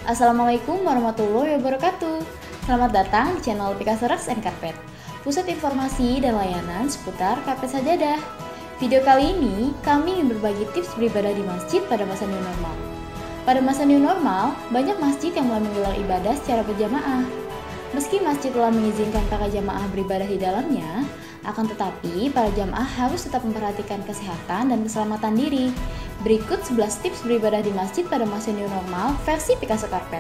Assalamualaikum warahmatullahi wabarakatuh. Selamat datang di channel Picasso Rugs and Carpet, pusat informasi dan layanan seputar karpet sajadah. Video kali ini, kami ingin berbagi tips beribadah di masjid pada masa new normal. Pada masa new normal, banyak masjid yang mulai menggelar ibadah secara berjamaah. Meski masjid telah mengizinkan para jamaah beribadah di dalamnya, akan tetapi para jamaah harus tetap memperhatikan kesehatan dan keselamatan diri. Berikut 11 tips beribadah di masjid pada masa new normal versi Picasso Carpet.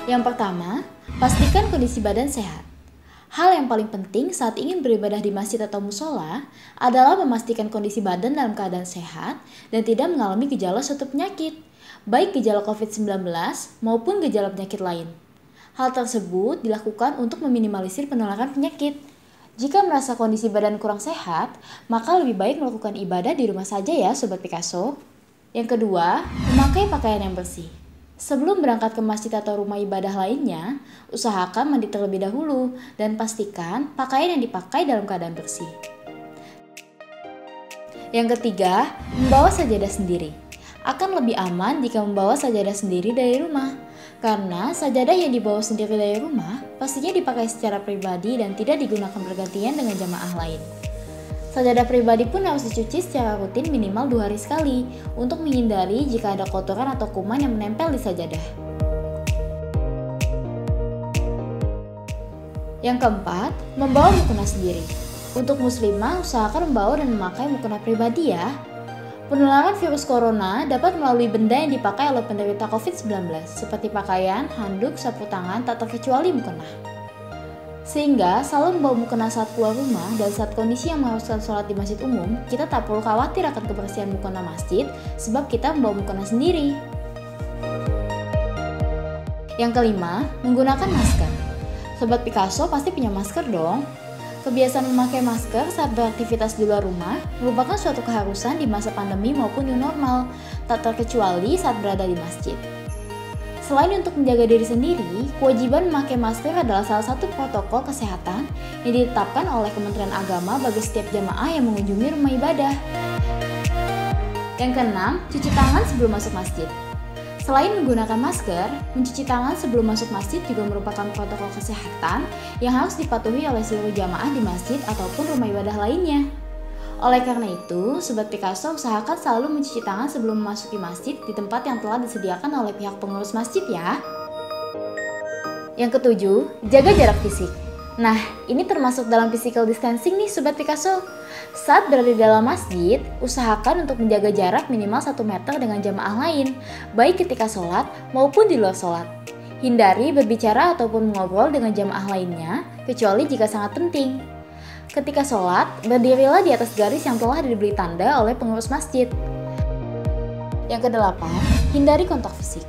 Yang pertama, pastikan kondisi badan sehat. Hal yang paling penting saat ingin beribadah di masjid atau musola adalah memastikan kondisi badan dalam keadaan sehat dan tidak mengalami gejala suatu penyakit, baik gejala COVID-19 maupun gejala penyakit lain. Hal tersebut dilakukan untuk meminimalisir penularan penyakit. Jika merasa kondisi badan kurang sehat, maka lebih baik melakukan ibadah di rumah saja ya Sobat Picasso. Yang kedua, memakai pakaian yang bersih. Sebelum berangkat ke masjid atau rumah ibadah lainnya, usahakan mandi terlebih dahulu dan pastikan pakaian yang dipakai dalam keadaan bersih. Yang ketiga, membawa sajadah sendiri. Akan lebih aman jika membawa sajadah sendiri dari rumah, karena sajadah yang dibawa sendiri dari rumah pastinya dipakai secara pribadi dan tidak digunakan bergantian dengan jamaah lain. Sajadah pribadi pun harus dicuci secara rutin minimal 2 hari sekali untuk menghindari jika ada kotoran atau kuman yang menempel di sajadah. Yang keempat, membawa mukena sendiri. Untuk muslimah, usahakan membawa dan memakai mukena pribadi ya. Penularan virus corona dapat melalui benda yang dipakai oleh penderita COVID-19 seperti pakaian, handuk, sapu tangan, tak terkecuali mukena. Sehingga selalu membawa mukena saat keluar rumah dan saat kondisi yang mengharuskan sholat di masjid umum, kita tak perlu khawatir akan kebersihan mukena masjid sebab kita membawa mukena sendiri. Yang kelima, menggunakan masker. Sobat Picasso pasti punya masker dong. Kebiasaan memakai masker saat beraktivitas di luar rumah merupakan suatu keharusan di masa pandemi maupun new normal, tak terkecuali saat berada di masjid. Selain untuk menjaga diri sendiri, kewajiban memakai masker adalah salah satu protokol kesehatan yang ditetapkan oleh Kementerian Agama bagi setiap jamaah yang mengunjungi rumah ibadah. Yang keenam, cuci tangan sebelum masuk masjid. Selain menggunakan masker, mencuci tangan sebelum masuk masjid juga merupakan protokol kesehatan yang harus dipatuhi oleh seluruh jamaah di masjid ataupun rumah ibadah lainnya. Oleh karena itu, Sobat Picasso usahakan selalu mencuci tangan sebelum memasuki masjid di tempat yang telah disediakan oleh pihak pengurus masjid ya. Yang ketujuh, jaga jarak fisik. Nah, ini termasuk dalam physical distancing nih Sobat Picasso. Saat berada di dalam masjid, usahakan untuk menjaga jarak minimal 1 meter dengan jamaah lain, baik ketika sholat maupun di luar sholat. Hindari berbicara ataupun mengobrol dengan jamaah lainnya, kecuali jika sangat penting. Ketika sholat, berdirilah di atas garis yang telah diberi tanda oleh pengurus masjid. Yang kedelapan, hindari kontak fisik.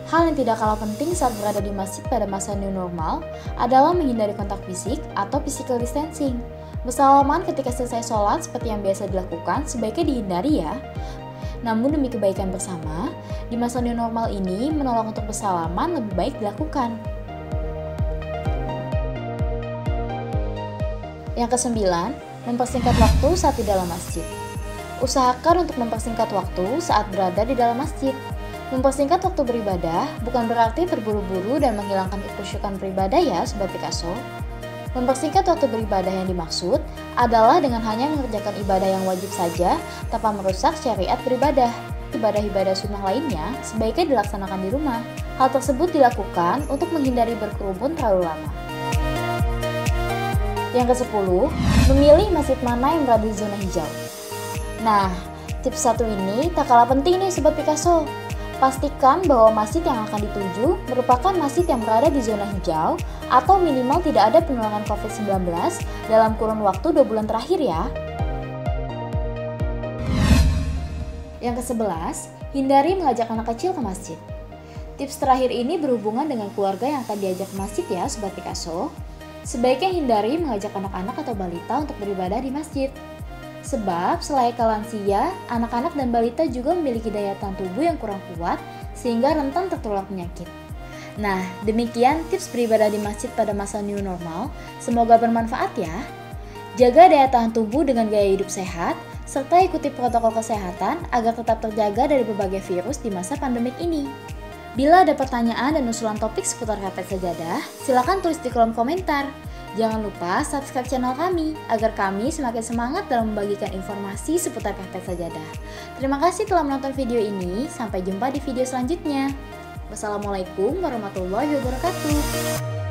Hal yang tidak kalah penting saat berada di masjid pada masa new normal adalah menghindari kontak fisik atau physical distancing. Bersalaman ketika selesai sholat seperti yang biasa dilakukan sebaiknya dihindari ya. Namun demi kebaikan bersama, di masa new normal ini menolak untuk bersalaman lebih baik dilakukan. Yang kesembilan, mempersingkat waktu saat di dalam masjid. Usahakan untuk mempersingkat waktu saat berada di dalam masjid. Mempersingkat waktu beribadah bukan berarti terburu-buru dan menghilangkan kekhusyukan beribadah ya Sobat Picasso. Mempersingkat waktu beribadah yang dimaksud adalah dengan hanya mengerjakan ibadah yang wajib saja tanpa merusak syariat beribadah. Ibadah-ibadah sunnah lainnya sebaiknya dilaksanakan di rumah. Hal tersebut dilakukan untuk menghindari berkerumun terlalu lama. Yang ke-10, memilih masjid mana yang berada di zona hijau. Nah, tips satu ini tak kalah penting nih Sobat Picasso. Pastikan bahwa masjid yang akan dituju merupakan masjid yang berada di zona hijau atau minimal tidak ada penularan COVID-19 dalam kurun waktu 2 bulan terakhir ya. Yang ke-11, hindari mengajak anak kecil ke masjid. Tips terakhir ini berhubungan dengan keluarga yang akan diajak ke masjid ya Sobat Picasso. Sebaiknya hindari mengajak anak-anak atau balita untuk beribadah di masjid. Sebab selayaknya lansia, anak-anak dan balita juga memiliki daya tahan tubuh yang kurang kuat sehingga rentan tertular penyakit. Nah, demikian tips beribadah di masjid pada masa new normal. Semoga bermanfaat ya. Jaga daya tahan tubuh dengan gaya hidup sehat, serta ikuti protokol kesehatan agar tetap terjaga dari berbagai virus di masa pandemik ini. Bila ada pertanyaan dan usulan topik seputar Karpet Sajadah, silakan tulis di kolom komentar. Jangan lupa subscribe channel kami, agar kami semakin semangat dalam membagikan informasi seputar Karpet Sajadah. Terima kasih telah menonton video ini, sampai jumpa di video selanjutnya. Wassalamualaikum warahmatullahi wabarakatuh.